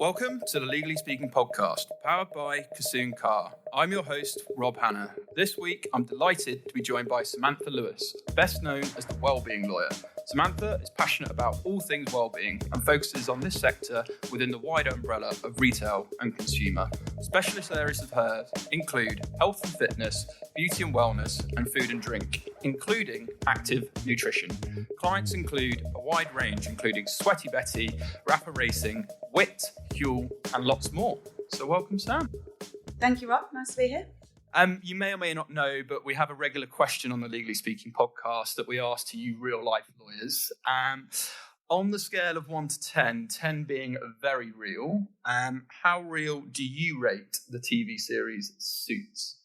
Welcome to the Legally Speaking podcast, powered by Kassoon Car. I'm your host, Rob Hanna. This week, I'm delighted to be joined by Samantha Lewis, best known as the Wellbeing lawyer. Samantha is passionate about all things wellbeing and focuses on this sector within the wider umbrella of retail and consumer. Specialist areas of hers include health and fitness, beauty and wellness, and food and drink, including active nutrition. Clients include a wide range, including Sweaty Betty, Rapper Racing, Wit, Huel, and lots more. So welcome, Sam. Thank you, Rob. Nice to be here. You may or may not know, but we have a regular question on the Legally Speaking podcast that we ask to you real-life lawyers. On the scale of 1 to 10, 10 being very real, how real do you rate the TV series Suits?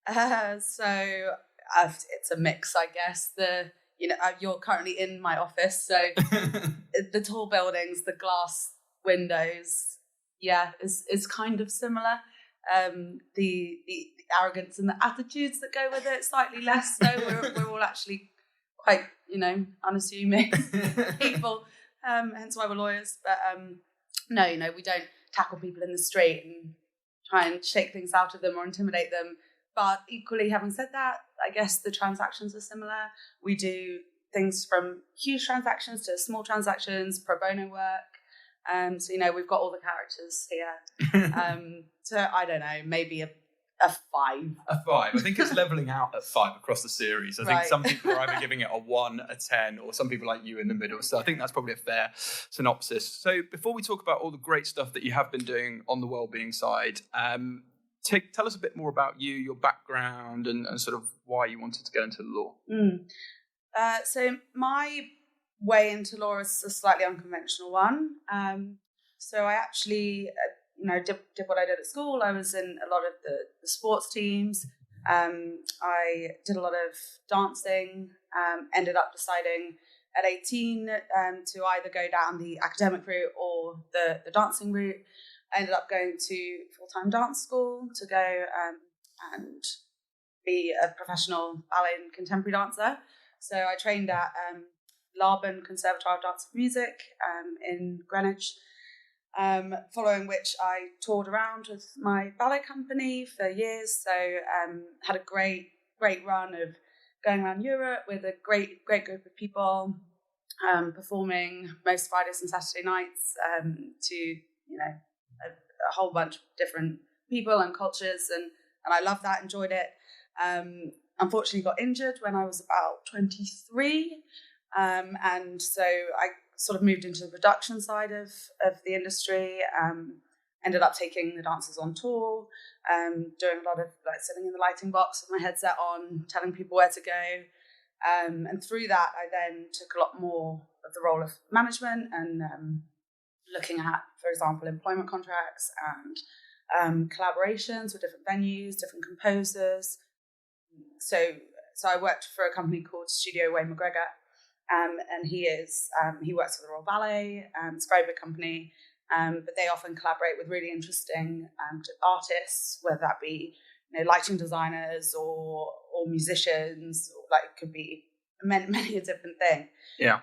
It's a mix, I guess. You're currently in my office, so the tall buildings, the glass windows, is kind of similar. The arrogance and the attitudes that go with it, slightly less so. We're all actually quite, unassuming people, hence why we're lawyers. But no, we don't tackle people in the street and try and shake things out of them or intimidate them. But equally, having said that, I guess the transactions are similar. We do things from huge transactions to small transactions, pro bono work. So, we've got all the characters here. So I don't know, maybe a 5. A 5. I think it's levelling out at 5 across the series. I think some people are either giving it a 1, a 10, or some people like you in the middle. So I think that's probably a fair synopsis. So before we talk about all the great stuff that you have been doing on the wellbeing side, tell us a bit more about you, your background, and sort of why you wanted to go into the law. So my way into law is a slightly unconventional one. So I actually, did what I did at school. I was in a lot of the sports teams. I did a lot of dancing. Ended up deciding at 18 to either go down the academic route or the dancing route. I ended up going to full-time dance school to go and be a professional ballet and contemporary dancer. So I trained at Treleaven Conservatoire of Dance and Music in Greenwich, following which I toured around with my ballet company for years. So had a great run of going around Europe with a great group of people, performing most Fridays and Saturday nights to a whole bunch of different people and cultures, and I loved that, enjoyed it. Unfortunately got injured when I was about 23, and so I sort of moved into the production side of the industry, ended up taking the dancers on tour, doing a lot of sitting in the lighting box with my headset on, telling people where to go, and through that I then took a lot more of the role of management and looking at, for example, employment contracts and collaborations with different venues, different composers. So I worked for a company called Studio Wayne McGregor, and he works for the Royal Ballet. It's a very big company, but they often collaborate with really interesting artists, whether that be lighting designers or musicians, or it could be many a different thing. Yeah.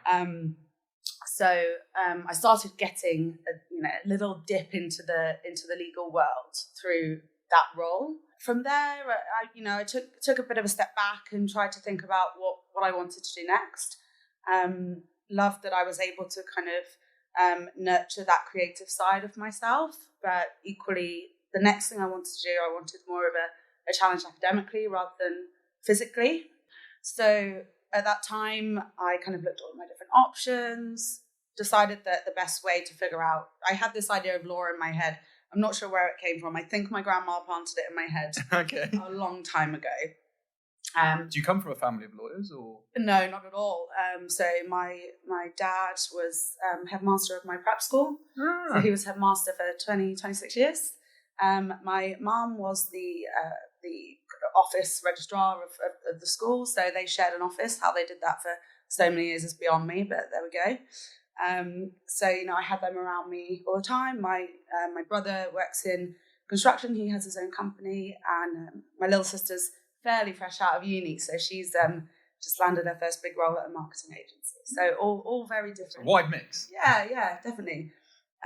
So I started getting a little dip into the legal world through that role. From there, I took a bit of a step back and tried to think about what I wanted to do next. Loved that I was able to kind of nurture that creative side of myself, but equally the next thing I wanted to do, I wanted more of a challenge academically rather than physically. So at that time, I kind of looked at all my different options, decided that the best way to figure out, I had this idea of law in my head. I'm not sure where it came from. I think my grandma planted it in my head a long time ago. Do you come from a family of lawyers, or? No, not at all. So my dad was headmaster of my prep school. So he was headmaster for 26 years. My mum was the office registrar of the school, so they shared an office. How they did that for so many years is beyond me, but there we go. So I had them around me all the time. My brother works in construction. He has his own company, and my little sister's fairly fresh out of uni, so she's just landed her first big role at a marketing agency. So all very different. A wide mix. Yeah, definitely.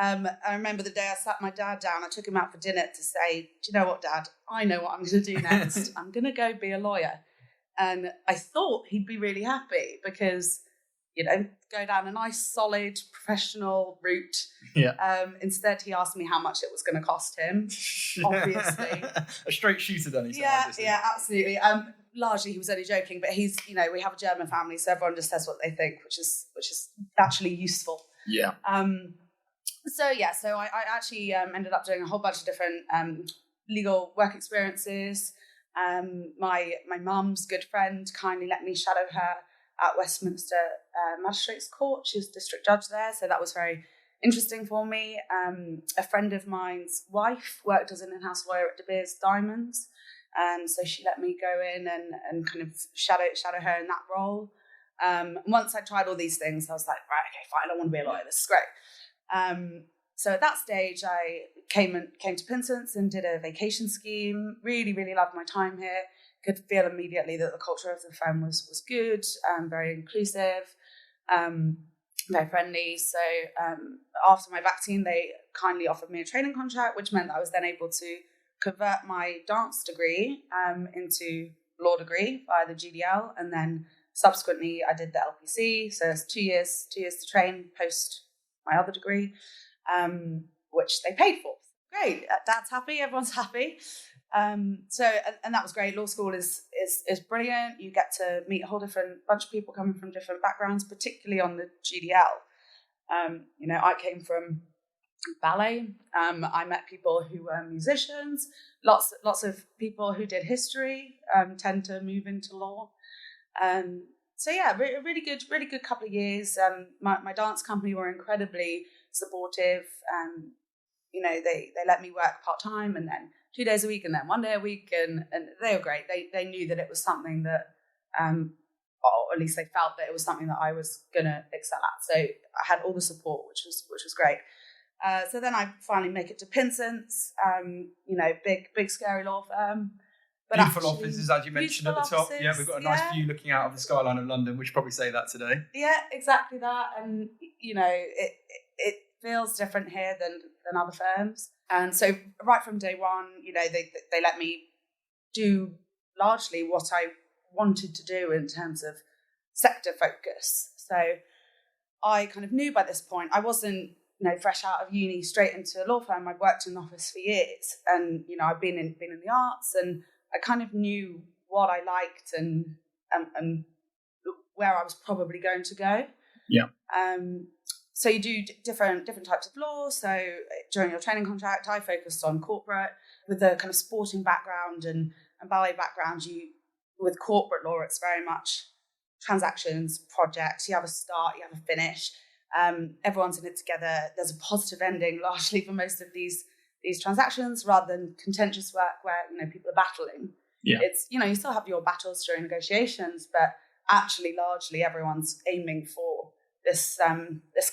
I remember the day I sat my dad down, I took him out for dinner to say, do you know what, Dad? I know what I'm going to do next. I'm going to go be a lawyer. And I thought he'd be really happy because, go down a nice, solid, professional route. Yeah. Instead, he asked me how much it was going to cost him, obviously. A straight shooter then, he said. Yeah, absolutely. Largely, he was only joking, but he's, we have a German family, so everyone just says what they think, which is actually useful. Yeah. So I actually ended up doing a whole bunch of different legal work experiences. My mum's good friend kindly let me shadow her at Westminster Magistrates Court. She was district judge there, so that was very interesting for me. A friend of mine's wife worked as an in-house lawyer at De Beers Diamonds, so she let me go in and kind of shadow her in that role. Once I tried all these things, I was like, right, okay, fine, I want to be a lawyer. This is great. So at that stage, I came to Pinsent and did a vacation scheme. Really, really loved my time here. Could feel immediately that the culture of the firm was good, very inclusive, very friendly. So after my vaccine, they kindly offered me a training contract, which meant that I was then able to convert my dance degree into law degree via the GDL, and then subsequently I did the LPC. So it's 2 years to train post my other degree, which they paid for. Great, Dad's happy, everyone's happy. So that was great. Law school is brilliant. You get to meet a whole different bunch of people coming from different backgrounds, particularly on the GDL. I came from ballet. I met people who were musicians. Lots of people who did history tend to move into law. So yeah, really good couple of years. My dance company were incredibly supportive. They let me work part-time and then 2 days a week and then 1 day a week, and they were great. They knew that it was something that, or at least they felt that it was something that I was going to excel at. So I had all the support, which was great. So then I finally make it to Pinsent's, big scary law firm. But beautiful offices, as you mentioned at the top. Offices, yeah, we've got a nice view looking out of the skyline of London. We should probably say that today. Yeah, exactly that. And it feels different here than other firms. And so right from day one, they let me do largely what I wanted to do in terms of sector focus. So I kind of knew by this point I wasn't fresh out of uni straight into a law firm. I'd worked in the office for years, and I've been in the arts, and I kind of knew what I liked and where I was probably going to go. Yeah. So you do different types of law. So during your training contract, I focused on corporate with a kind of sporting background and ballet background. With corporate law, it's very much transactions, projects. You have a start, you have a finish. Everyone's in it together. There's a positive ending largely for most of these transactions, rather than contentious work where people are battling. Yeah. It's you still have your battles during negotiations, but actually largely everyone's aiming for this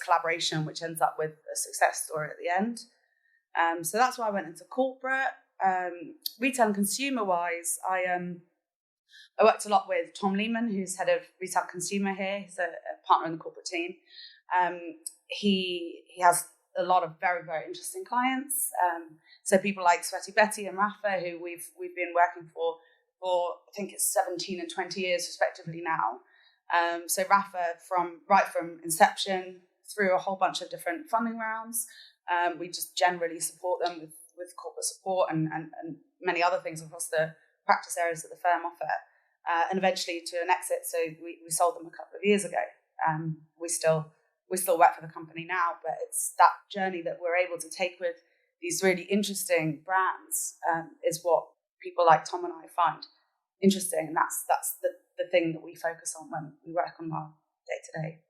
collaboration, which ends up with a success story at the end. So that's why I went into corporate. Retail and consumer wise, I worked a lot with Tom Lehman, who's head of retail consumer here. He's a partner in the corporate team. He has a lot of very, very interesting clients. So people like Sweaty Betty and Rafa, who we've been working for I think it's 17 and 20 years respectively now. So Rafa, right from inception through a whole bunch of different funding rounds, we just generally support them with corporate support and many other things across the practice areas that the firm offer, and eventually to an exit. So we sold them a couple of years ago. We still work for the company now, but it's that journey that we're able to take with these really interesting brands is what people like Tom and I find interesting, and that's the thing that we focus on when we work on our day-to-day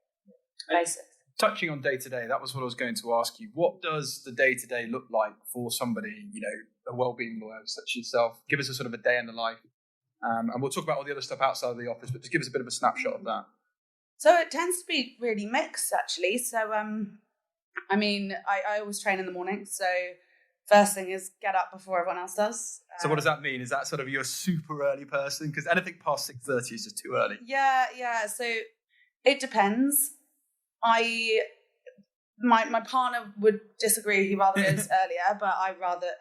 basis. Touching on day-to-day, that was what I was going to ask you. What does the day-to-day look like for somebody, a wellbeing lawyer such as yourself? Give us a sort of a day in the life, and we'll talk about all the other stuff outside of the office, but just give us a bit of a snapshot of that. So it tends to be really mixed, actually. So, I always train in the morning. So first thing is get up before everyone else does. So what does that mean? Is that sort of you're a super early person? Because anything past 6:30 is just too early. Yeah. So it depends. My partner would disagree. He rather goes earlier, but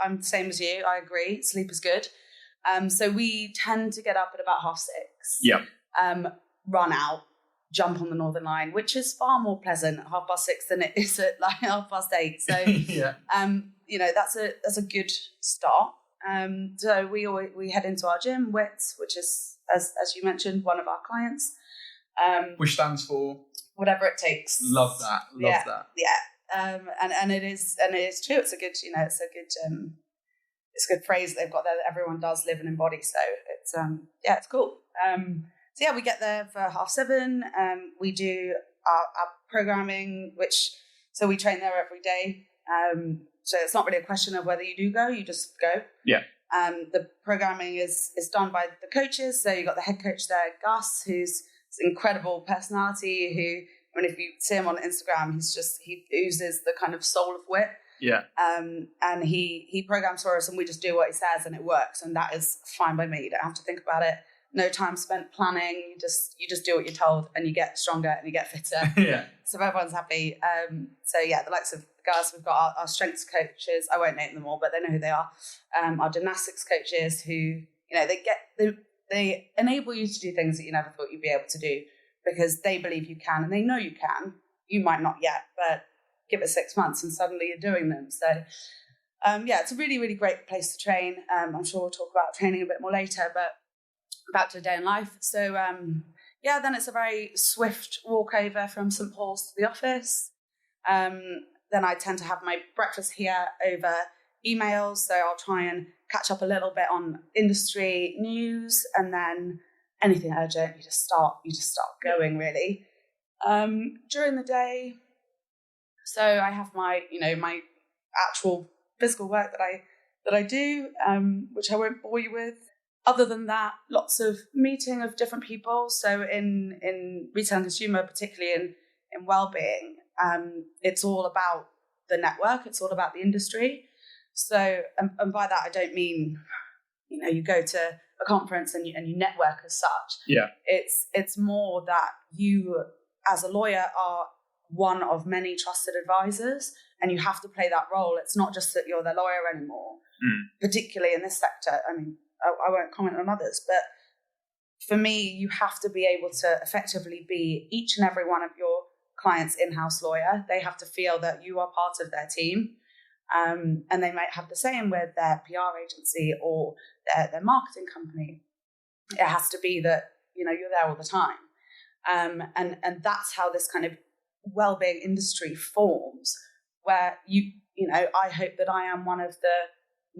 I'm the same as you. I agree. Sleep is good. So we tend to get up at about 6:30. Yeah. Run out, jump on the Northern Line, which is far more pleasant at 6:30 than it is at like 8:30. So yeah. That's a good start. So we head into our gym, WITS, which is as you mentioned, one of our clients. Which stands for whatever it takes. Love that. That. Yeah. And it is true. It's a good, it's a good phrase that they've got there that everyone does live and embody. So it's it's cool. So we get there for 7:30. We do our programming, so we train there every day. So it's not really a question of whether you do go, you just go. Yeah. The programming is done by the coaches. So you've got the head coach there, Gus, who's an incredible personality who, if you see him on Instagram, he oozes the kind of soul of wit. Yeah. And he programs for us and we just do what he says and it works. And that is fine by me. You don't have to think about it. No time spent planning. You just do what you're told and you get stronger and you get fitter. Yeah. So everyone's happy. The likes of Gus, we've got our strengths coaches. I won't name them all, but they know who they are. Our gymnastics coaches who, they enable you to do things that you never thought you'd be able to do because they believe you can and they know you can. You might not yet, but give it 6 months and suddenly you're doing them. So, it's a really, really great place to train. I'm sure we'll talk about training a bit more later, but back to a day in life. So, then it's a very swift walk over from St. Paul's to the office. Then I tend to have my breakfast here over emails. So I'll try and catch up a little bit on industry news and then anything urgent, you just start going really. During the day, so I have my actual physical work that I do, which I won't bore you with. Other than that, lots of meeting of different people. So in retail and consumer, particularly in Wellbeing, it's all about the network. It's all about the industry. So, and by that, I don't mean, you go to a conference and you network as such. Yeah. It's more that you, as a lawyer, are one of many trusted advisors and you have to play that role. It's not just that you're the lawyer anymore, particularly in this sector. I mean, I won't comment on others, but for me, you have to be able to effectively be each and every one of your clients' in-house lawyer. They have to feel that you are part of their team. And they might have the same with their PR agency or their marketing company. It has to be that, you're there all the time. And that's how this kind of wellbeing industry forms, where I hope that I am one of the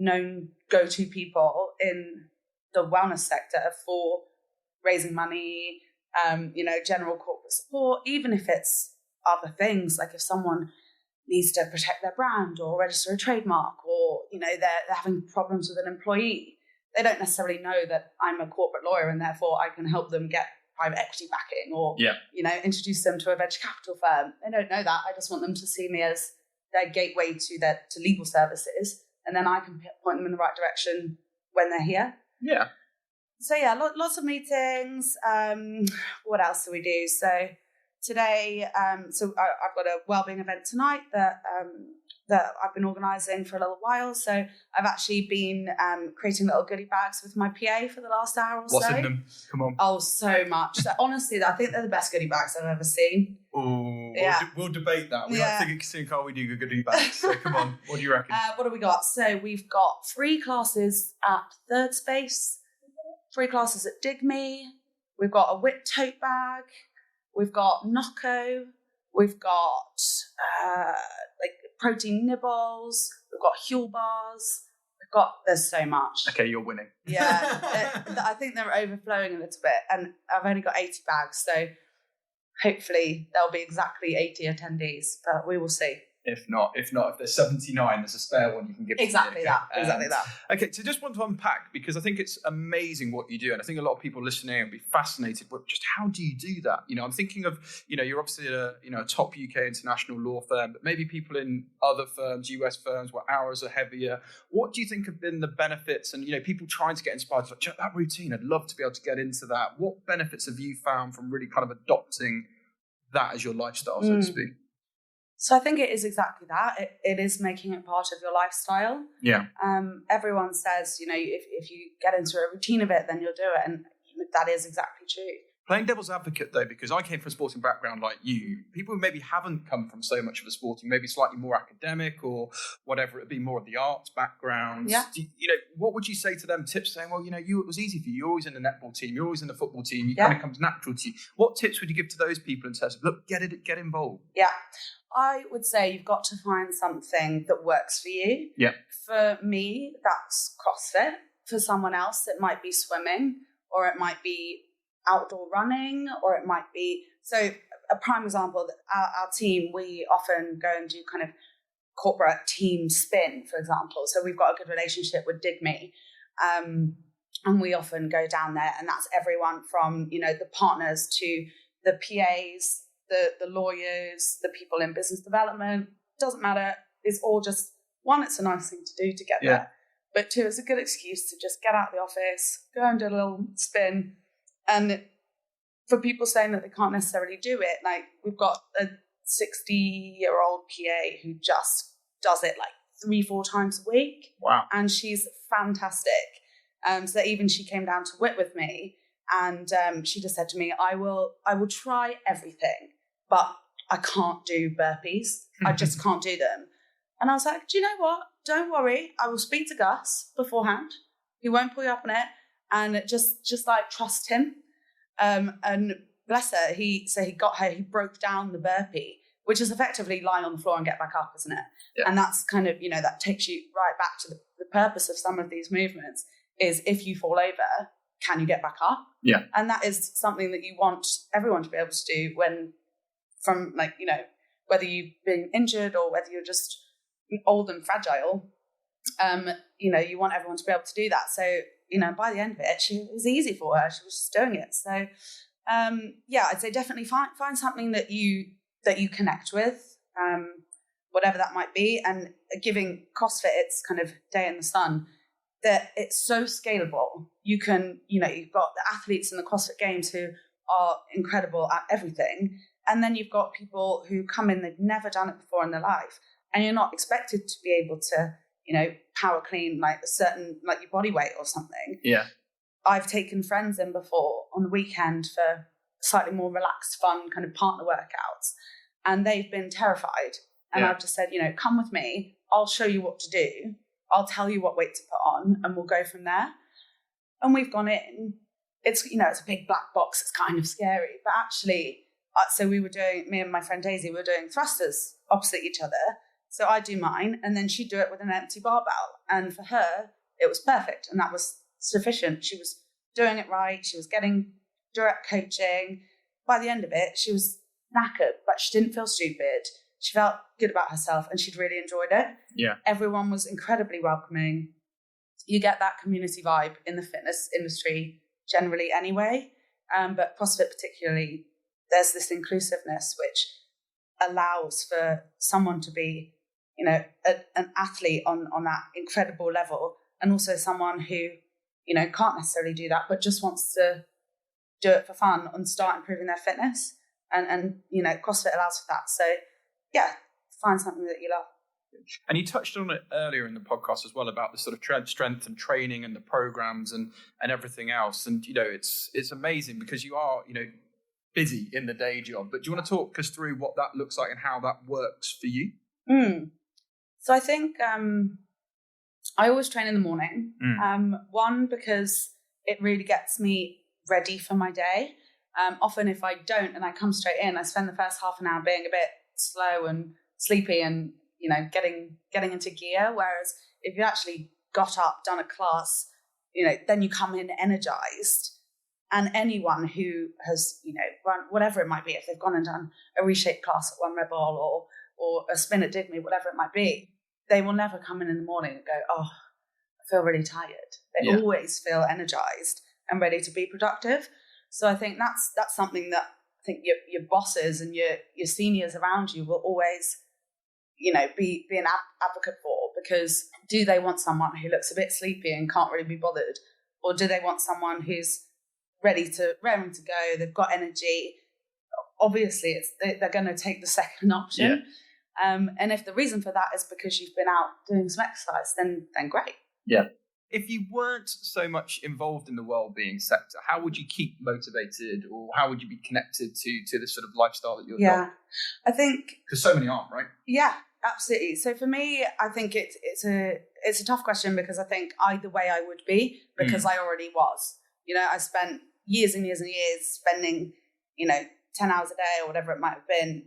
known go-to people in the wellness sector for raising money, general corporate support, even if it's other things, like if someone needs to protect their brand or register a trademark or, they're having problems with an employee. They don't necessarily know that I'm a corporate lawyer and therefore I can help them get private equity backing or, introduce them to a venture capital firm. They don't know that. I just want them to see me as their gateway to legal services. And then I can point them in the right direction when they're here. Yeah. So lots of meetings. What else do we do? So today, I've got a wellbeing event tonight that I've been organising for a little while. So I've actually been creating little goodie bags with my PA for the last hour or so. What's in them? Come on. Oh, so much. So honestly, I think they're the best goodie bags I've ever seen. Oh, yeah. We'll debate that. I think at Casino Car we do good goodie bags. So come on, what do you reckon? What have we got? So we've got 3 classes at Third Space, 3 classes at Dig Me. We've got a WIT tote bag. We've got Nocco. We've got protein nibbles. We've got Huel bars. There's so much. Okay, you're winning. Yeah, I think they're overflowing a little bit, and I've only got 80 bags, so hopefully there'll be exactly 80 attendees, but we will see. If there's 79, there's a spare one you can give to me. Exactly that. Okay, so just want to unpack, because I think it's amazing what you do, and I think a lot of people listening will be fascinated with just how do you do that? I'm thinking of, you're obviously a top UK international law firm, but maybe people in other firms, US firms, where hours are heavier. What do you think have been the benefits? And people trying to get inspired, like, that routine, I'd love to be able to get into that. What benefits have you found from really kind of adopting that as your lifestyle, so to speak? So I think it is exactly that. It is making it part of your lifestyle. Yeah. Everyone says, if you get into a routine of it, then you'll do it. And that is exactly true. Playing devil's advocate, though, because I came from a sporting background like you, people who maybe haven't come from so much of a sporting, maybe slightly more academic or whatever, it'd be more of the arts backgrounds. Yeah. What would you say to them? Tips saying, well, it was easy for you. You're always in the netball team. You're always in the football team. It kind of comes natural to you. What tips would you give to those people in terms of, look, get involved? Yeah. I would say you've got to find something that works for you. Yeah. For me, that's CrossFit. For someone else, it might be swimming, or it might be outdoor running, or it might be, so a prime example, our team, we often go and do kind of corporate team spin, for example. So we've got a good relationship with Dig Me, and we often go down there, and that's everyone from, the partners to the PAs, the lawyers, the people in business development. Doesn't matter. It's all just, one, it's a nice thing to do to get there, but two, it's a good excuse to just get out of the office, go and do a little spin. And for people saying that they can't necessarily do it, like we've got a 60-year-old PA who just does it like 3-4 times a week. Wow. And she's fantastic. So that even she came down to Whit with me, and she just said to me, I will try everything, but I can't do burpees. I just can't do them. And I was like, do you know what? Don't worry. I will speak to Gus beforehand. He won't pull you up on it. And just like trust him. And bless her, he got her, he broke down the burpee, which is effectively lying on the floor and get back up, isn't it? Yeah. And that's kind of, that takes you right back to the purpose of some of these movements is, if you fall over, can you get back up? Yeah. And that is something that you want everyone to be able to do whether you've been injured or whether you're just old and fragile, you want everyone to be able to do that. So, by the end of it, it was easy for her. She was just doing it. So, I'd say definitely find something that you connect with, whatever that might be. And giving CrossFit its kind of day in the sun, that it's so scalable. You can, you've got the athletes in the CrossFit Games who are incredible at everything. And then you've got people who come in, they've never done it before in their life. And you're not expected to be able to, power clean like a certain, like your body weight or something. Yeah. I've taken friends in before on the weekend for slightly more relaxed, fun kind of partner workouts. And they've been terrified. And I've just said, come with me. I'll show you what to do. I'll tell you what weight to put on, and we'll go from there. And we've gone in. It's, it's a big black box. It's kind of scary. But actually, so me and my friend Daisy, we were doing thrusters opposite each other. So I do mine, and then she'd do it with an empty barbell. And for her, it was perfect. And that was sufficient. She was doing it right. She was getting direct coaching. By the end of it, she was knackered, but she didn't feel stupid. She felt good about herself, and she'd really enjoyed it. Yeah. Everyone was incredibly welcoming. You get that community vibe in the fitness industry generally anyway. But CrossFit particularly, there's this inclusiveness which allows for someone to be, an athlete on that incredible level, and also someone who, can't necessarily do that, but just wants to do it for fun and start improving their fitness. And CrossFit allows for that. So, find something that you love. And you touched on it earlier in the podcast as well about the sort of strength and training and the programs and everything else. And, it's amazing because you are, busy in the day job. But do you want to talk us through what that looks like and how that works for you? So I think I always train in the morning. One, because it really gets me ready for my day. Often if I don't and I come straight in, I spend the first half an hour being a bit slow and sleepy and, getting into gear. Whereas if you actually got up, done a class, then you come in energized. And anyone who has, run whatever it might be, if they've gone and done a reshape class at One Rebel or a spin at Dig Me, whatever it might be, they will never come in the morning and go, oh, I feel really tired. They always feel energized and ready to be productive. So I think that's something that I think your bosses and your seniors around you will always, be an advocate for, because do they want someone who looks a bit sleepy and can't really be bothered, or do they want someone who's raring to go, they've got energy? Obviously they're going to take the second option. And if the reason for that is because you've been out doing some exercise, then great. Yeah. If you weren't so much involved in the wellbeing sector, how would you keep motivated, or how would you be connected to the sort of lifestyle that you're Yeah, I think because so many aren't, right? Yeah, absolutely. So for me, I think it's a tough question, because I think either way I would be, because I already was. I spent years and years and years spending 10 hours a day or whatever it might have been,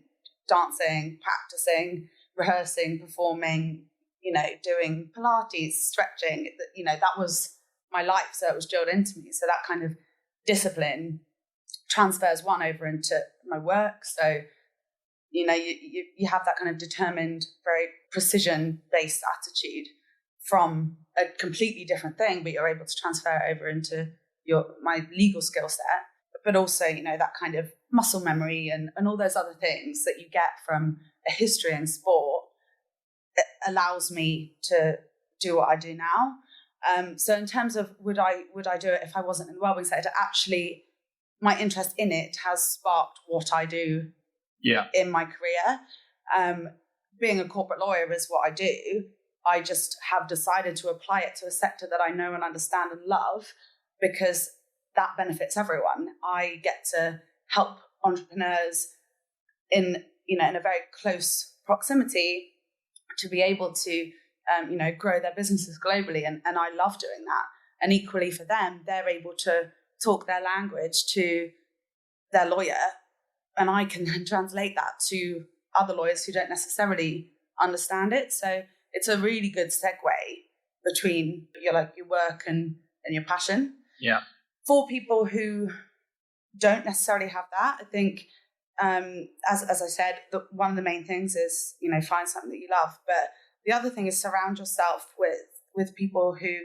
dancing, practicing, rehearsing, performing, doing Pilates, stretching, that was my life. So it was drilled into me. So that kind of discipline transfers over into my work. So, you have that kind of determined, very precision-based attitude from a completely different thing, but you're able to transfer it over into my legal skill set. But also, that kind of muscle memory and all those other things that you get from a history in sport, it allows me to do what I do now. So in terms of would I do it if I wasn't in the wellbeing sector, actually my interest in it has sparked what I do in my career. Being a corporate lawyer is what I do. I just have decided to apply it to a sector that I know and understand and love, because that benefits everyone. I get to help entrepreneurs in a very close proximity to be able to grow their businesses globally, and I love doing that. And equally for them, they're able to talk their language to their lawyer, and I can then translate that to other lawyers who don't necessarily understand it. So it's a really good segue between your work and your passion. Yeah. For people who don't necessarily have that, I think, as I said, one of the main things is, find something that you love. But the other thing is surround yourself with people who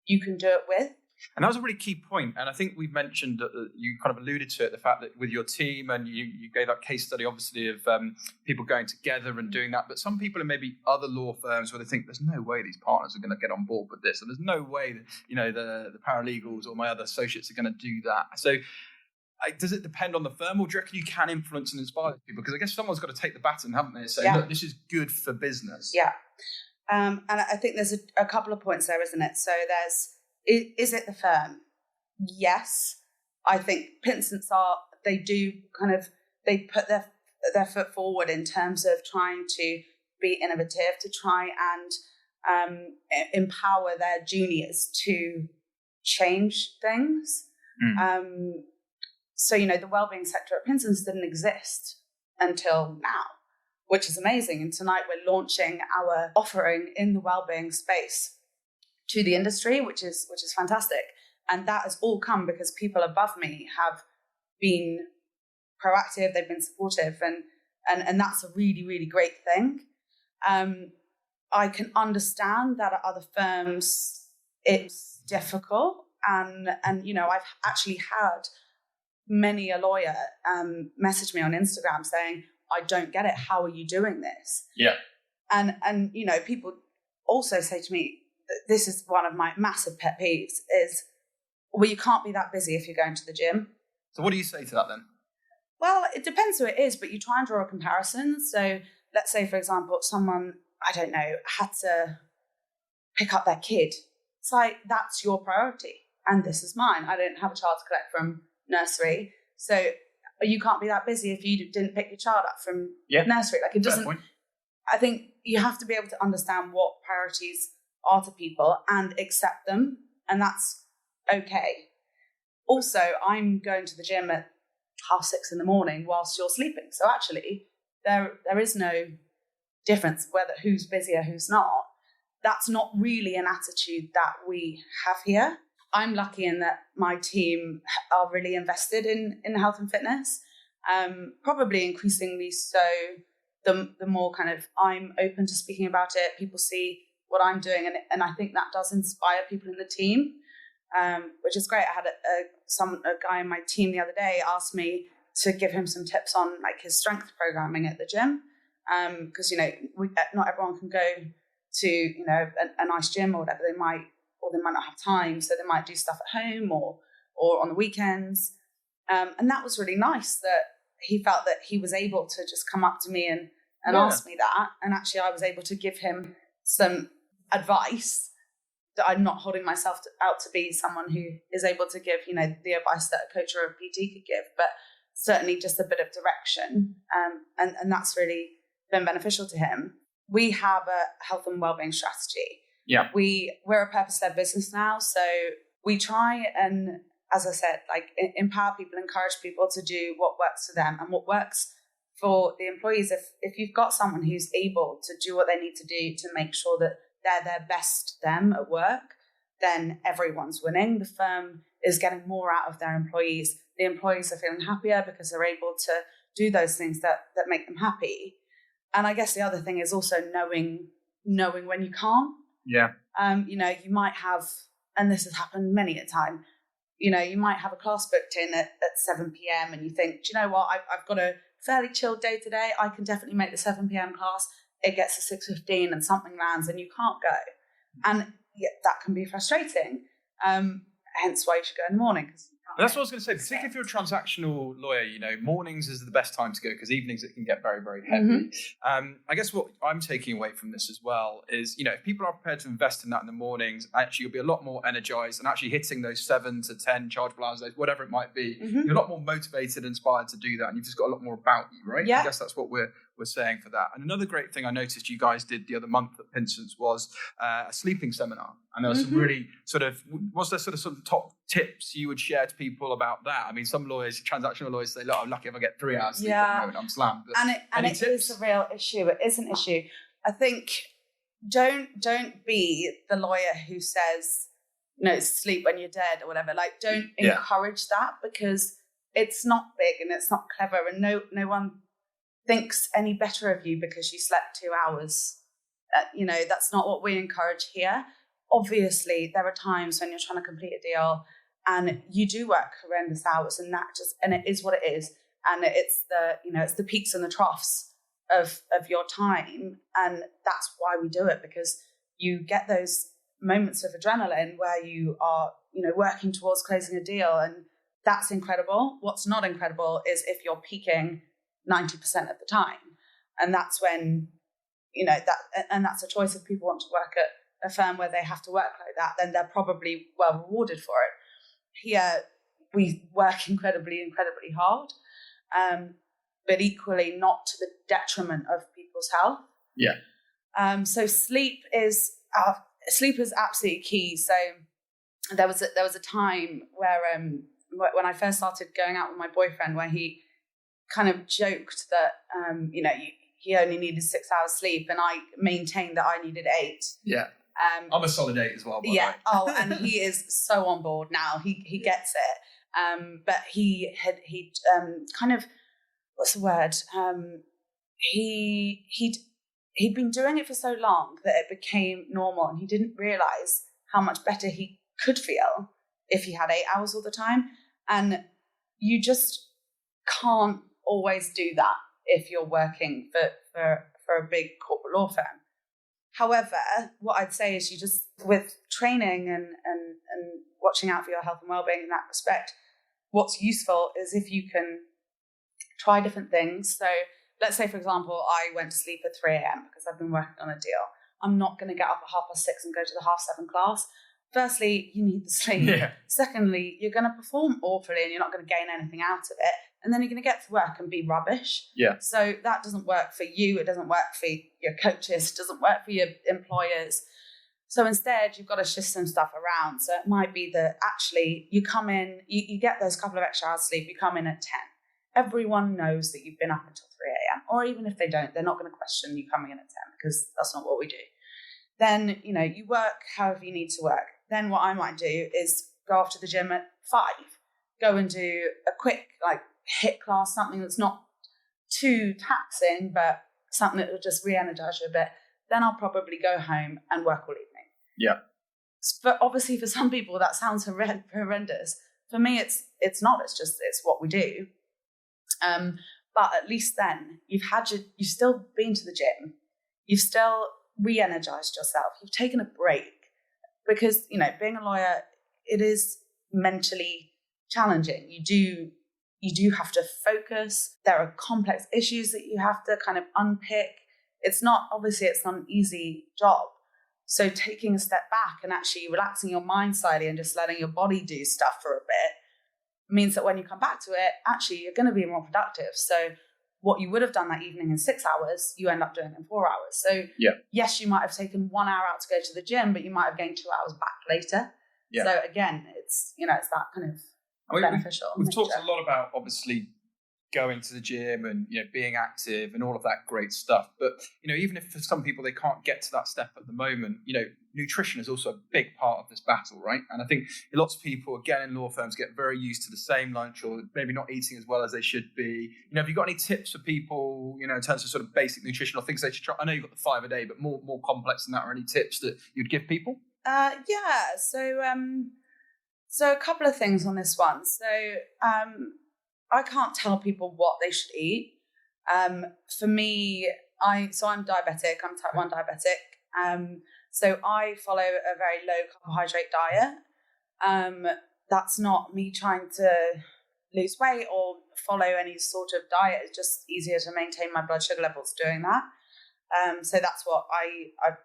you can do it with. And that was a really key point. And I think we've mentioned that you kind of alluded to it, the fact that with your team, and you gave that case study, obviously, of people going together and doing that. But some people in maybe other law firms where they think there's no way these partners are going to get on board with this. And there's no way that, the paralegals or my other associates are going to do that. So does it depend on the firm, or do you reckon you can influence and inspire people? Because I guess someone's got to take the baton, haven't they, and say, look, this is good for business. Yeah. And I think there's a couple of points there, isn't it? So is it the firm? Yes. I think Pinsents they put their foot forward in terms of trying to be innovative, to try and empower their juniors to change things. So, the wellbeing sector at Pinsents didn't exist until now, which is amazing. And tonight we're launching our offering in the wellbeing space to the industry, which is fantastic. And that has all come because people above me have been proactive, they've been supportive, and that's a really, really great thing. I can understand that at other firms it's difficult, and I've actually had many a lawyer message me on Instagram saying, I don't get it, how are you doing this? Yeah. And people also say to me, this is one of my massive pet peeves, is, well, you can't be that busy if you're going to the gym. So what do you say to that then? Well, it depends who it is, but you try and draw a comparison. So let's say, for example, someone, I don't know, had to pick up their kid. It's like, that's your priority, and this is mine. I don't have a child to collect from nursery, so you can't be that busy if you didn't pick your child up from nursery. Like, it doesn't. I think you have to be able to understand what priorities are to people and accept them, and that's okay. Also, I'm going to the gym at 6:30 in the morning whilst you're sleeping, so actually there is no difference whether who's busy or who's not. That's not really an attitude that we have here. I'm lucky in that my team are really invested in health and fitness, probably increasingly so. The more kind of I'm open to speaking about it, people see what I'm doing, and I think that does inspire people in the team, which is great. I had a guy in my team the other day ask me to give him some tips on like his strength programming at the gym, because not everyone can go to a nice gym or whatever. They might not have time, so they might do stuff at home or on the weekends, and that was really nice that he felt that he was able to just come up to me and and asked me that. And actually I was able to give him some advice that I'm not holding myself out to be someone who is able to give, the advice that a coach or a PT could give, but certainly just a bit of direction. And that's really been beneficial to him. We have a health and wellbeing strategy. Yeah. We're a purpose-led business now. So we try and, as I said, empower people, encourage people to do what works for them and what works for the employees. If you've got someone who's able to do what they need to do to make sure that they're their best them at work, then everyone's winning. The firm is getting more out of their employees. The employees are feeling happier because they're able to do those things that make them happy. And I guess the other thing is also knowing when you can't. Yeah. You might have, and this has happened many a time, you might have a class booked in at 7 p.m. and you think, do you know what, I've got a fairly chilled day today. I can definitely make the 7 p.m. class. It gets to 6:15 and something lands and you can't go. And that can be frustrating. Hence why you should go in the morning. That's what I was going to say. Particularly if you're a transactional lawyer, mornings is the best time to go because evenings it can get very, very heavy. Mm-hmm. I guess what I'm taking away from this as well is, if people are prepared to invest in that in the mornings, actually you'll be a lot more energized and actually hitting those 7 to 10 chargeable hours, whatever it might be. Mm-hmm. You're a lot more motivated and inspired to do that. And you've just got a lot more about you, right? Yeah. I guess that's what we're saying for that. And another great thing I noticed you guys did the other month at Pinsent's was a sleeping seminar. And there was some really was there some top tips you would share to people about that? I mean, some lawyers, transactional lawyers say, look, I'm lucky if I get 3 hours sleep at the moment, I'm slammed. But and it is a real issue. It is an issue. I think don't be the lawyer who says, sleep when you're dead or whatever. Don't encourage that because it's not big and it's not clever and no one thinks any better of you because you slept 2 hours. That's not what we encourage here. Obviously, there are times when you're trying to complete a deal and you do work horrendous hours and it is what it is. And it's the peaks and the troughs of your time. And that's why we do it, because you get those moments of adrenaline where you are, working towards closing a deal. And that's incredible. What's not incredible is if you're peaking 90% of the time. And that's when, and that's a choice. If people want to work at a firm where they have to work like that, then they're probably well rewarded for it. Here, we work incredibly, incredibly hard, but equally not to the detriment of people's health. Yeah. So sleep is absolutely key. So there was a time where when I first started going out with my boyfriend, where he kind of joked that he only needed 6 hours sleep, and I maintained that I needed 8. Yeah. I'm a solid 8 as well. Yeah. Oh, and he is so on board now. He gets it. But he kind of, what's the word? He'd been doing it for so long that it became normal, and he didn't realize how much better he could feel if he had 8 hours all the time. And you just can't always do that if you're working for a big corporate law firm. However, what I'd say is you just, with training and watching out for your health and wellbeing in that respect, what's useful is if you can try different things. So let's say, for example, I went to sleep at 3 a.m. because I've been working on a deal. I'm not going to get up at 6:30 and go to the 7:30 class. Firstly, you need the sleep. Yeah. Secondly, you're going to perform awfully and you're not going to gain anything out of it. And then you're going to get to work and be rubbish. Yeah. So that doesn't work for you. It doesn't work for your coaches. It doesn't work for your employers. So instead, you've got to shift some stuff around. So it might be that actually you come in, you get those couple of extra hours sleep, you come in at 10. Everyone knows that you've been up until 3 a.m. Or even if they don't, they're not going to question you coming in at 10 because that's not what we do. Then, you work however you need to work. Then what I might do is go off to the gym at 5, go and do a quick HIIT class, something that's not too taxing, but something that will just re-energize you a bit. Then I'll probably go home and work all evening. Yeah. But obviously for some people that sounds horrendous. For me, it's not. It's what we do. But at least then you've still been to the gym. You've still re-energized yourself. You've taken a break. Because, being a lawyer, it is mentally challenging. You do you do have to focus. There are complex issues that you have to kind of unpick. It's not an easy job. So taking a step back and actually relaxing your mind slightly and just letting your body do stuff for a bit means that when you come back to it, actually you're going to be more productive. So what you would have done that evening in 6 hours, you end up doing in 4 hours. So yes, you might have taken 1 hour out to go to the gym, but you might have gained 2 hours back later. Yeah. So again, it's that kind of beneficial. We've talked a lot about obviously going to the gym and being active and all of that great stuff. But even if for some people they can't get to that step at the moment, nutrition is also a big part of this battle, right? And I think lots of people, again, in law firms get very used to the same lunch or maybe not eating as well as they should be. Have you got any tips for people, in terms of sort of basic nutritional things they should try? I know you've got the 5 a day, but more complex than that, or any tips that you'd give people? So a couple of things on this one. So I can't tell people what they should eat. For me, I'm diabetic. I'm type 1 diabetic. So I follow a very low carbohydrate diet. That's not me trying to lose weight or follow any sort of diet. It's just easier to maintain my blood sugar levels doing that. So that's what I've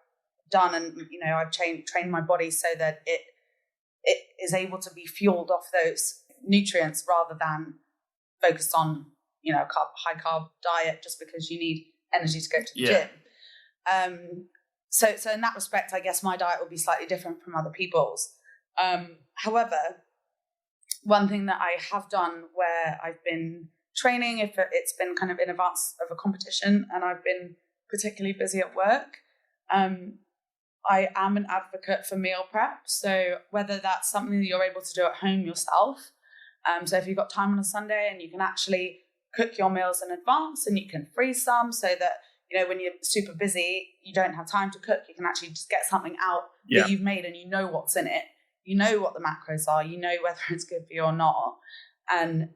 done. And, I've trained my body so that it is able to be fueled off those nutrients rather than focused on, high carb diet just because you need energy to go to the gym. So in that respect, I guess my diet will be slightly different from other people's. However, one thing that I have done where I've been training, if it's been kind of in advance of a competition and I've been particularly busy at work, I am an advocate for meal prep. So whether that's something that you're able to do at home yourself, so if you've got time on a Sunday and you can actually cook your meals in advance and you can freeze some so that, when you're super busy, you don't have time to cook, you can actually just get something out that you've made and you know what's in it. You know what the macros are, you know whether it's good for you or not. And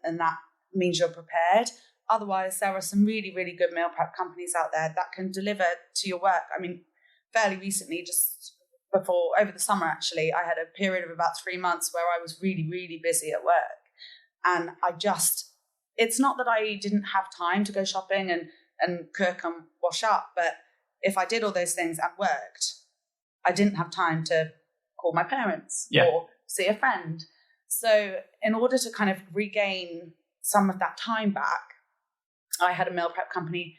that means you're prepared. Otherwise, there are some really, really good meal prep companies out there that can deliver to your work. I mean, fairly recently, just over the summer, actually, I had a period of about 3 months where I was really, really busy at work. And it's not that I didn't have time to go shopping and cook and wash up, but if I did all those things and worked, I didn't have time to call my parents or see a friend. So in order to kind of regain some of that time back, I had a meal prep company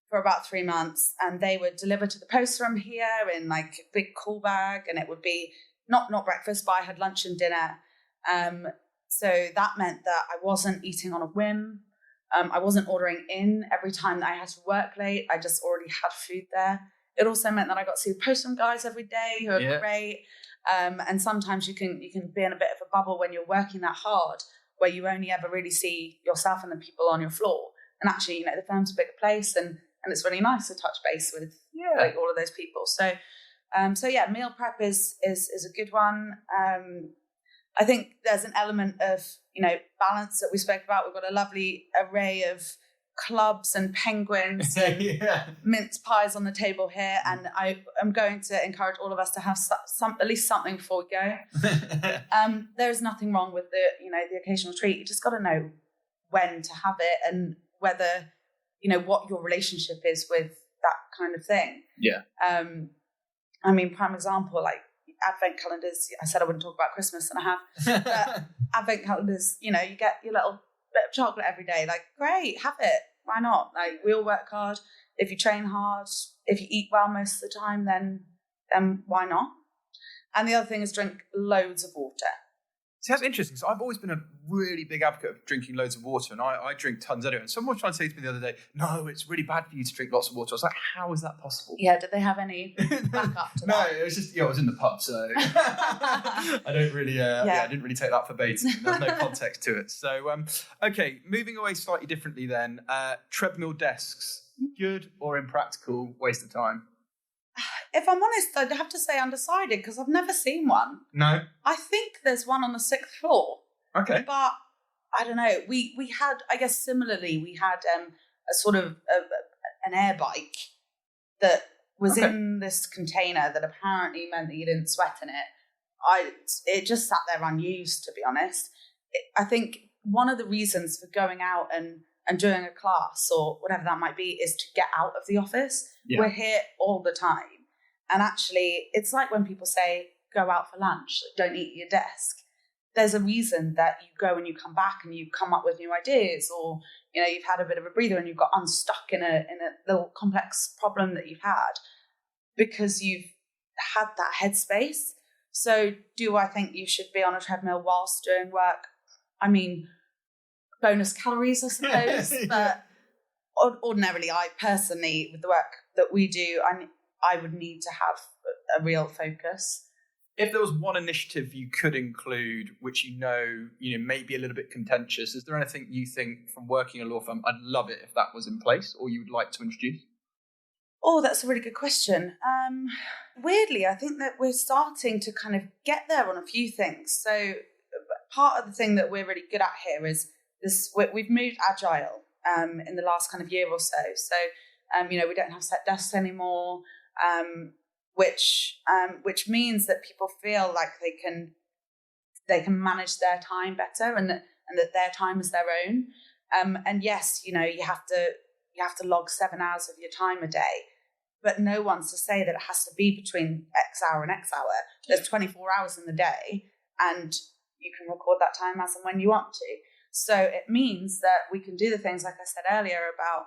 for about 3 months, and they would deliver to the post room here in like a big cool bag, and it would be not breakfast, but I had lunch and dinner. So that meant that I wasn't eating on a whim. I wasn't ordering in every time that I had to work late. I just already had food there. It also meant that I got to see the post room guys every day who are great. And sometimes you can be in a bit of a bubble when you're working that hard, where you only ever really see yourself and the people on your floor. And actually, the firm's a bigger place, and it's really nice to touch base with like all of those people. So meal prep is a good one. I think there's an element of, balance that we spoke about. We've got a lovely array of clubs and penguins and mince pies on the table here. And I am going to encourage all of us to have at least something before we go. There's nothing wrong with the occasional treat. You just got to know when to have it and whether, what your relationship is with that kind of thing. Yeah. Prime example, like advent calendars. I said I wouldn't talk about Christmas, and I have. But advent calendars, you get your little bit of chocolate every day. Like, great, have it. Why not? Like, we all work hard. If you train hard, if you eat well most of the time, then why not? And the other thing is drink loads of water. See, that's interesting. So I've always been a really big advocate of drinking loads of water, and I drink tons anyway. And someone was trying to say to me the other day, no, it's really bad for you to drink lots of water. I was like, how is that possible? Yeah, did they have any backup to that? No, it was just, I was in the pub, so I don't really, I didn't really take that verbatim. There's no context to it. So, okay, moving away slightly differently then, treadmill desks, good or impractical, waste of time? If I'm honest, I'd have to say undecided because I've never seen one. No? I think there's one on the 6th floor. Okay. But I don't know. We had, I guess similarly, we had a sort of an air bike that was in this container that apparently meant that you didn't sweat in it. It just sat there unused, to be honest. I think one of the reasons for going out and doing a class or whatever that might be is to get out of the office. Yeah. We're here all the time. And actually, it's like when people say, go out for lunch, don't eat at your desk. There's a reason that you go and you come back and you come up with new ideas, or, you've had a bit of a breather and you've got unstuck in a little complex problem that you've had because you've had that headspace. So do I think you should be on a treadmill whilst doing work? I mean, bonus calories, I suppose. Yeah. But ordinarily, I personally, with the work that we do, I would need to have a real focus. If there was one initiative you could include, which may be a little bit contentious, is there anything you think from working in a law firm, I'd love it if that was in place, or you would like to introduce? Oh, that's a really good question. Weirdly, I think that we're starting to kind of get there on a few things. So part of the thing that we're really good at here is this: we've moved agile in the last kind of year or so. So, we don't have set desks anymore. Which means that people feel like they can manage their time better, and that their time is their own. And yes, you have to log 7 hours of your time a day, but no one's to say that it has to be between X hour and X hour. There's 24 hours in the day, and you can record that time as and when you want to. So it means that we can do the things like I said earlier about,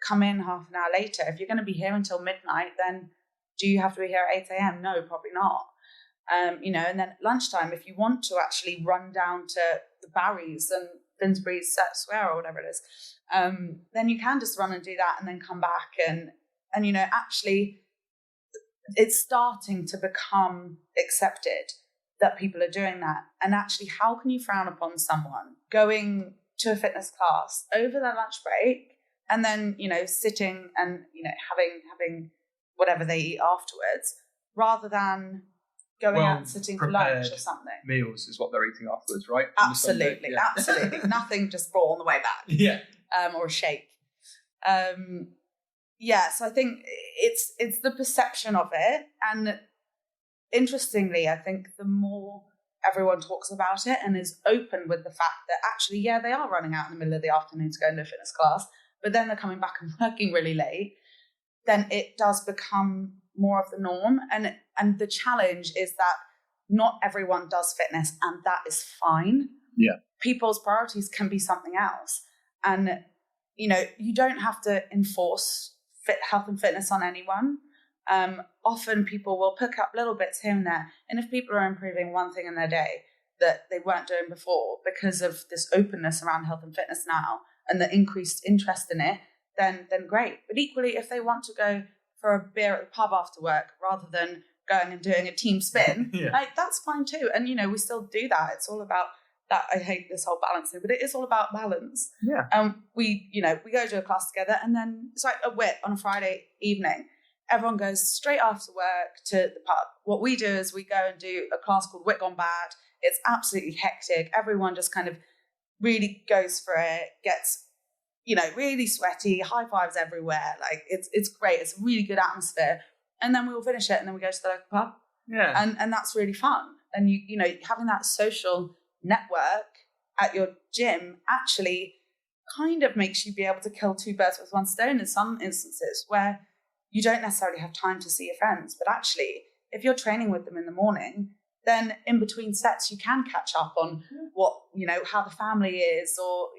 come in half an hour later. If you're going to be here until midnight, then do you have to be here at 8 a.m.? No, probably not. And then at lunchtime, if you want to actually run down to the Barry's and Finsbury's Square or whatever it is, then you can just run and do that and then come back. And actually, it's starting to become accepted that people are doing that. And actually, how can you frown upon someone going to a fitness class over their lunch break and then, sitting and, having whatever they eat afterwards, rather than going out and sitting for lunch or something. Meals is what they're eating afterwards, right? Absolutely, yeah. Absolutely. Nothing just brought on the way back. Yeah. Or a shake. So I think it's the perception of it. And interestingly, I think the more everyone talks about it and is open with the fact that actually, yeah, they are running out in the middle of the afternoon to go into a fitness class, but then they're coming back and working really late, then it does become more of the norm. And the challenge is that not everyone does fitness, and that is fine. Yeah. People's priorities can be something else. And, you don't have to enforce health and fitness on anyone. Often people will pick up little bits here and there. And if people are improving one thing in their day that they weren't doing before because of this openness around health and fitness now and the increased interest in it, then great. But equally, if they want to go for a beer at the pub after work rather than going and doing a team spin, that's fine too. And, we still do that. It's all about that. I hate this whole balance thing, but it is all about balance. Yeah. We go to a class together, and then it's like a whip on a Friday evening. Everyone goes straight after work to the pub. What we do is we go and do a class called Wit Gone Bad. It's absolutely hectic. Everyone just kind of really goes for it, gets really sweaty, high fives everywhere. Like it's great. It's a really good atmosphere. And then we will finish it and then we go to the local pub. Yeah. And that's really fun. And having that social network at your gym actually kind of makes you be able to kill two birds with one stone in some instances where you don't necessarily have time to see your friends. But actually, if you're training with them in the morning, then in between sets you can catch up on what, how the family is, or,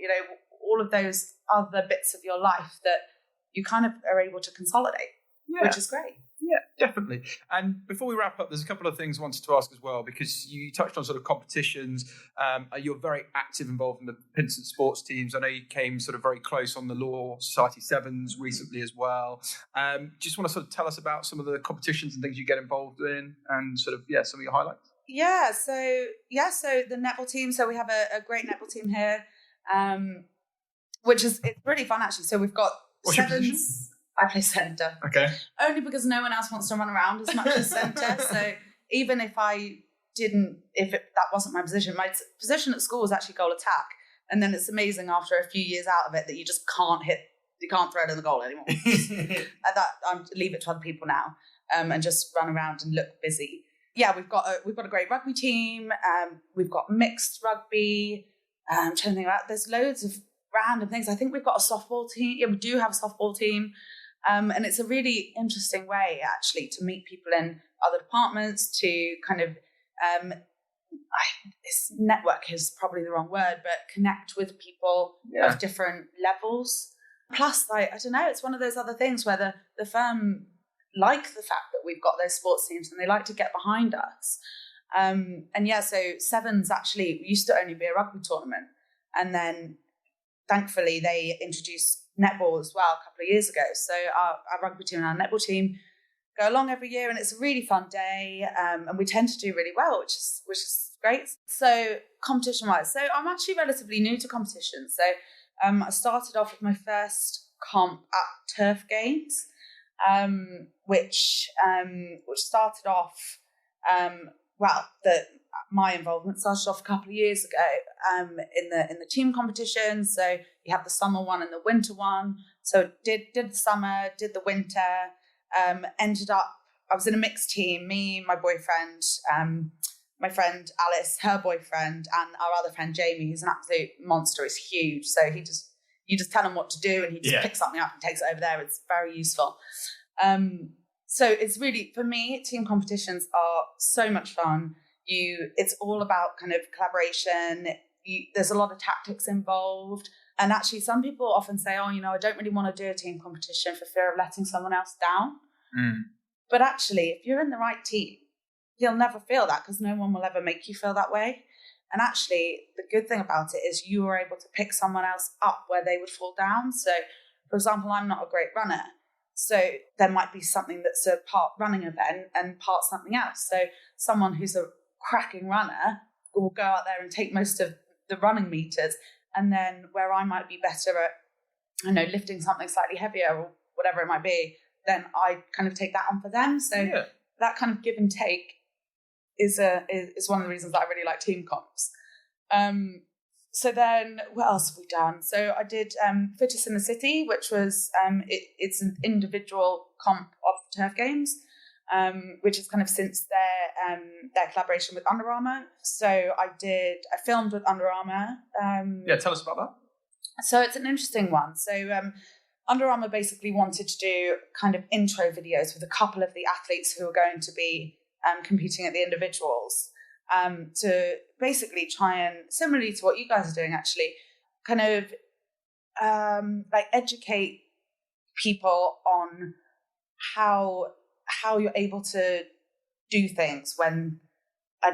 all of those other bits of your life that you kind of are able to consolidate, which is great. Yeah, definitely. And before we wrap up, there's a couple of things I wanted to ask as well, because you touched on sort of competitions. You're very active, involved in the Pinsent sports teams. I know you came sort of very close on the Law Society Sevens recently as well. Just want to sort of tell us about some of the competitions and things you get involved in, and sort of, some of your highlights. So the netball team. So we have a great netball team here, it's really fun actually. So we've got What's sevens. Your position? I play centre. Okay. Only because no one else wants to run around as much as centre. So even if that wasn't my position at school was actually goal attack. And then it's amazing after a few years out of it that you just you can't throw it in the goal anymore. I leave it to other people now, and just run around and look busy. Yeah, we've got a great rugby team. We've got mixed rugby. I'm trying to think about, there's loads of random things. I think we've got a softball team. Yeah, we do have a softball team. And it's a really interesting way, actually, to meet people in other departments, to kind of, network is probably the wrong word, but connect with people of different levels. Plus, I don't know, it's one of those other things where the firm like the fact that we've got those sports teams and they like to get behind us. So Sevens actually used to only be a rugby tournament. And then thankfully they introduced netball as well a couple of years ago. So our rugby team and our netball team go along every year, and it's a really fun day. And we tend to do really well, which is great. So competition-wise, so I'm actually relatively new to competition. So I started off with my first comp at Turf Games, which started off, my involvement started off a couple of years ago in the team competition. So you have the summer one and the winter one. So did the summer, did the winter, ended up, I was in a mixed team, me, my boyfriend, my friend Alice, her boyfriend, and our other friend Jamie, who's an absolute monster. He's huge. So you just tell him what to do and he just picks something up and takes it over there. It's very useful. So it's really, for me, team competitions are so much fun. It's all about kind of collaboration. There's a lot of tactics involved. And actually some people often say, I don't really want to do a team competition for fear of letting someone else down. But actually, if you're in the right team, you'll never feel that, because no one will ever make you feel that way. And actually, the good thing about it is you are able to pick someone else up where they would fall down. So, for example, I'm not a great runner. So there might be something that's a part running event and part something else. So someone who's a cracking runner will go out there and take most of the running meters. And then where I might be better at, lifting something slightly heavier or whatever it might be, then I kind of take that on for them. So that kind of give and take is one of the reasons that I really like team comps. So then what else have we done? So I did Fittest in the City, which was it's an individual comp of Turf Games, which is kind of since their collaboration with Under Armour. So I filmed with Under Armour. Tell us about that. So it's an interesting one. So Under Armour basically wanted to do kind of intro videos with a couple of the athletes who are going to be competing at the individuals, to basically try and, similarly to what you guys are doing actually, kind of educate people on how you're able to do things when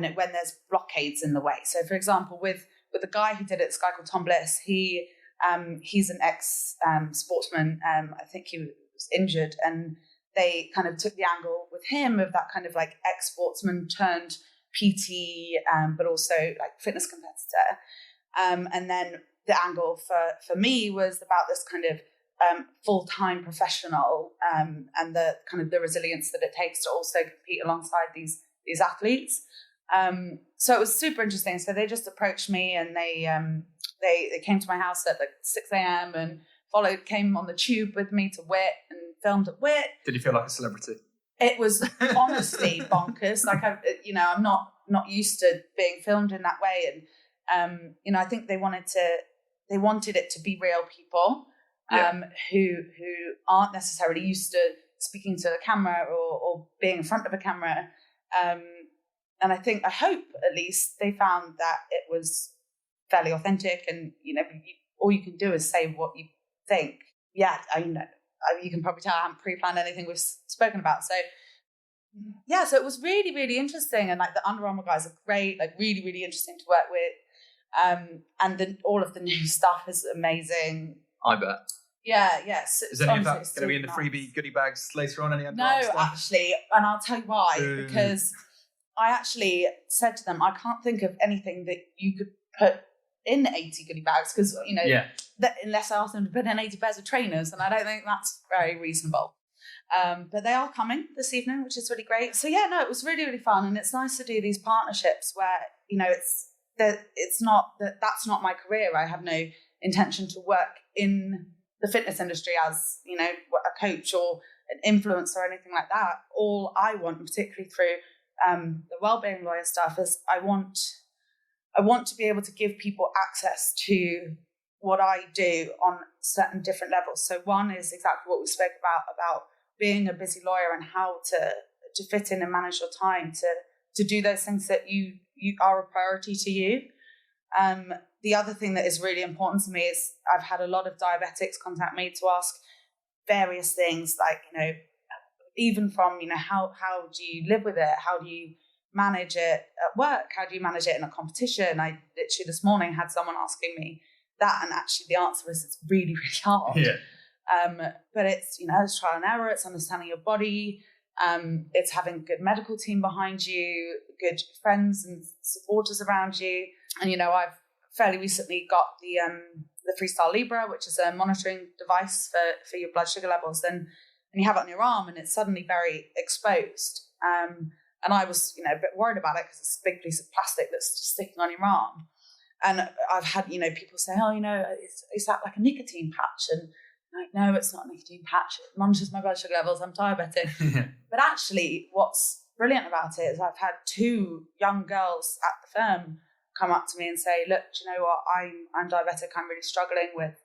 there's blockades in the way. So for example, with the guy who did it, this guy called Tom Bliss, he's an ex sportsman. I think he was injured, and they kind of took the angle with him of that kind of like ex-sportsman turned PT, but also like fitness competitor. And then the angle for me was about this kind of full-time professional, and the kind of the resilience that it takes to also compete alongside these athletes. So it was super interesting. So they just approached me, and they came to my house at like 6 a.m. and came on the tube with me to WIT and filmed at WIT. Did you feel like a celebrity? It was honestly bonkers. Like I'm not used to being filmed in that way, and I think they wanted it to be real people, who aren't necessarily used to speaking to a camera or being in front of a camera. And I hope at least they found that it was fairly authentic, and all you can do is say what you think. You can probably tell I haven't pre-planned anything we've spoken about. So so it was really, really interesting. And like the Under Armour guys are great, like really, really interesting to work with. And then all of the new stuff is amazing. I bet. Yes. Is any of that going to be in the freebie goodie bags later on? No, actually, and I'll tell you why. Because I actually said to them, I can't think of anything that you could put in 80 goodie bags, because unless I ask them to put in 80 pairs of trainers, and I don't think that's very reasonable. But they are coming this evening, which is really great. So it was really, really fun, and it's nice to do these partnerships where that's not my career. I have no intention to work in the fitness industry as a coach or an influencer or anything like that. All I want, particularly through the Wellbeing lawyer stuff, is I want I want to be able to give people access to what I do on certain different levels. So one is exactly what we spoke about being a busy lawyer and how to fit in and manage your time to do those things that you are a priority to you. The other thing that is really important to me is I've had a lot of diabetics contact me to ask various things like, even from, how do you live with it? How do you manage it at work? How do you manage it in a competition? I literally this morning had someone asking me that, and actually the answer is it's really, really hard. Yeah. But it's, it's trial and error, it's understanding your body, it's having a good medical team behind you, good friends and supporters around you. And, I've fairly recently got the Freestyle Libra, which is a monitoring device for your blood sugar levels. And you have it on your arm and it's suddenly very exposed. And I was, a bit worried about it because it's a big piece of plastic that's just sticking on your arm. And I've had, people say, oh, is that like a nicotine patch? And I'm like, no, it's not a nicotine patch. It monitors my blood sugar levels. I'm diabetic. But actually, what's brilliant about it is I've had 2 young girls at the firm come up to me and say, look, do you know what? I'm diabetic. I'm really struggling with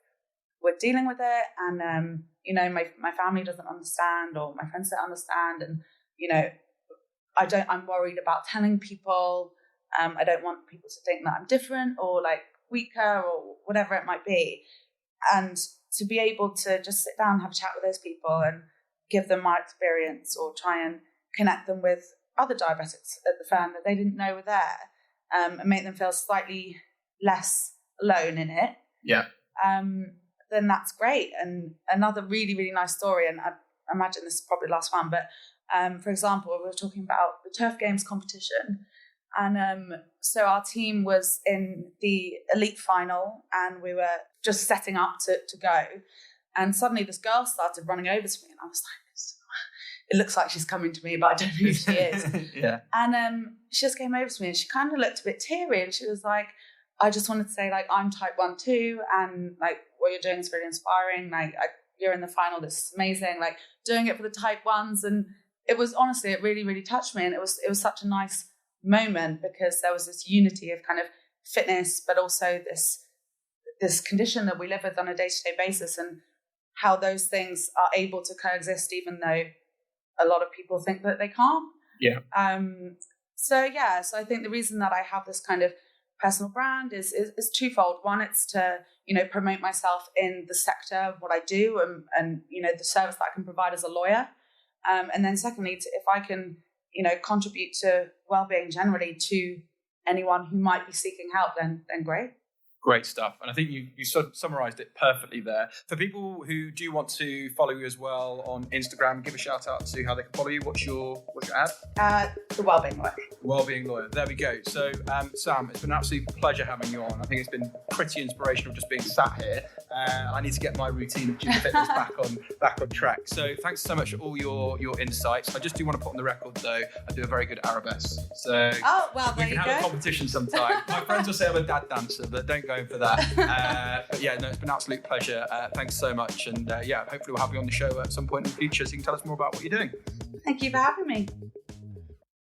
dealing with it. And, my family doesn't understand, or my friends don't understand. And, I'm worried about telling people. I don't want people to think that I'm different or like weaker or whatever it might be. And to be able to just sit down and have a chat with those people and give them my experience, or try and connect them with other diabetics at the firm that they didn't know were there, and make them feel slightly less alone in it. Yeah. Then that's great. And another really, really nice story, and I imagine this is probably the last one, but for example, we were talking about the Turf Games competition. And so our team was in the elite final and we were just setting up to go. And suddenly this girl started running over to me and I was like, it looks like she's coming to me, but I don't know who she is. Yeah. And she just came over to me and she kind of looked a bit teary and she was like, I just wanted to say, like, I'm type 1 too. And like, what you're doing is really inspiring. Like, you're in the final. This is amazing. Like, doing it for the type 1s. And it was, honestly, it really, really touched me. And it was such a nice moment because there was this unity of kind of fitness, but also this condition that we live with on a day-to-day basis, and how those things are able to coexist, even though a lot of people think that they can't. Yeah. So I think the reason that I have this kind of personal brand is twofold. One, it's to, promote myself in the sector of what I do and the service that I can provide as a lawyer. And then secondly, if I can, contribute to wellbeing generally to anyone who might be seeking help, then great. Great stuff. And I think you sort of summarised it perfectly there. For people who do want to follow you as well on Instagram, give a shout out to how they can follow you. What's your ad? The Wellbeing Lawyer. Wellbeing Lawyer. There we go. So, Sam, it's been an absolute pleasure having you on. I think it's been pretty inspirational just being sat here. I need to get my routine of gym fitness back on track. So thanks so much for all your insights. I just do want to put on the record, though, I do a very good arabesque. So we can have a competition sometime. My friends will say I'm a dad dancer, but don't go for that. But yeah, no, it's been an absolute pleasure. Thanks so much. And hopefully we'll have you on the show at some point in the future so you can tell us more about what you're doing. Thank you for having me.